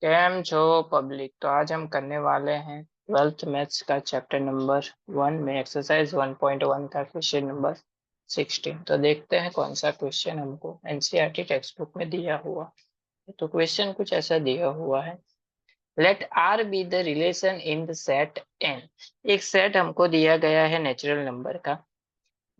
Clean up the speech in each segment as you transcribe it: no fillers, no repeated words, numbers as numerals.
Cam छो public. तो आज हम करने वाले हैं 12th मैथ्स का चैप्टर नंबर 1 में एक्सरसाइज 1.1 का क्वेश्चन नंबर 16। तो देखते हैं कौन सा क्वेश्चन हमको एनसीईआरटी टेक्स्ट बुक में दिया हुआ है। तो क्वेश्चन कुछ ऐसा दिया हुआ है। Let R be the relation in the set N. एक सेट हमको दिया गया है नेचुरल नंबर का।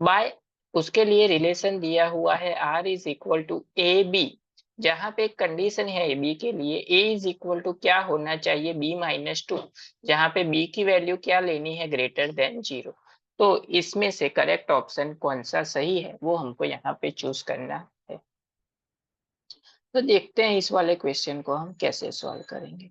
बाय उसके लिए रिलेशन दिया हुआ है R is equal to A B. जहां पे एक कंडीशन है ए बी के लिए ए इज इक्वल टू क्या होना चाहिए B-2। जहां पे बी की वैल्यू क्या लेनी है ग्रेटर देन 0। तो इसमें से करेक्ट ऑप्शन कौन सा सही है वो हमको यहाँ पे चूज करना है। तो देखते हैं इस वाले क्वेश्चन को हम कैसे सॉल्व करेंगे।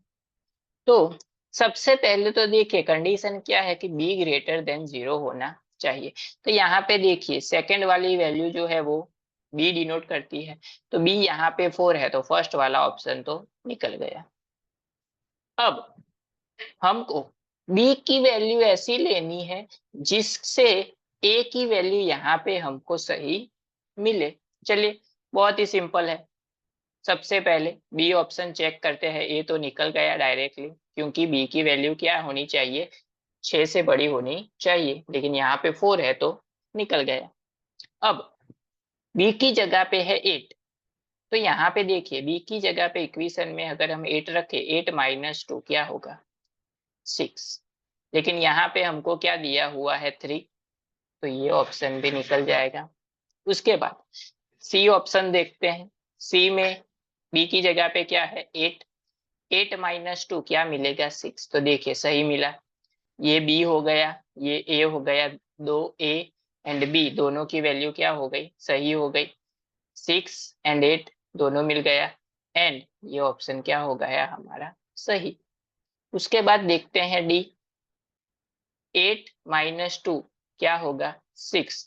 तो सबसे पहले तो देखिए कंडीशन क्या है कि बी ग्रेटर देन 0 होना चाहिए। तो यहाँ पे देखिए सेकंड वाली वैल्यू जो है वो बी डिनोट करती है। तो बी यहाँ पे 4 है तो फर्स्ट वाला ऑप्शन तो निकल गया। अब हमको बी की वैल्यू ऐसी लेनी है जिससे ए की वैल्यू यहाँ पे हमको सही मिले। चलिए बहुत ही सिंपल है। सबसे पहले बी ऑप्शन चेक करते हैं। ए तो निकल गया डायरेक्टली क्योंकि बी की वैल्यू क्या होनी चाहिए 6 से बड़ी होनी चाहिए, लेकिन यहाँ पे 4 है तो निकल गया। अब बी की जगह पे है 8। तो यहाँ पे देखिए बी की जगह पे इक्वेशन में अगर हम 8 रखे 8 - 2 क्या होगा 6। लेकिन यहाँ पे हमको क्या दिया हुआ है 3। तो ये ऑप्शन भी निकल जाएगा। उसके बाद सी ऑप्शन देखते हैं। सी में बी की जगह पे क्या है 8। 8 - 2 क्या मिलेगा 6। तो देखिए सही मिला। ये बी हो गया ये ए हो गया। दो ए एंड बी दोनों की वैल्यू क्या हो गई सही हो गई। 6 और 8 दोनों मिल गया एंड ये ऑप्शन क्या हो गया हमारा सही। उसके बाद देखते हैं डी। 8 - 2 क्या होगा 6।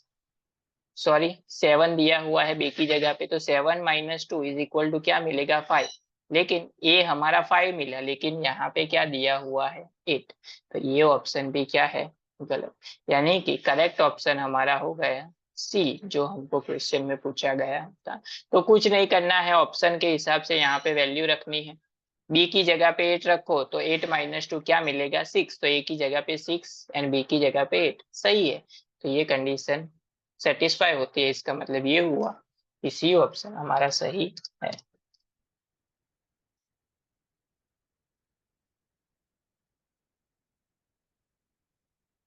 सॉरी 7 दिया हुआ है बी की जगह पे तो 7 - 2 इज इक्वल टू क्या मिलेगा 5। लेकिन ए हमारा 5 मिला लेकिन यहाँ पे क्या दिया हुआ है 8। तो ये ऑप्शन भी क्या है गलत। यानी कि करेक्ट ऑप्शन हमारा हो गया सी जो हमको क्वेश्चन में पूछा गया था। तो कुछ नहीं करना है ऑप्शन के हिसाब से यहाँ पे वैल्यू रखनी है। बी की जगह पे 8 रखो तो 8 - 2 क्या मिलेगा 6। तो ए की जगह पे 6 एंड बी की जगह पे 8 सही है। तो ये कंडीशन सेटिस्फाई होती है। इसका मतलब ये हुआ कि सी ऑप्शन हमारा सही है।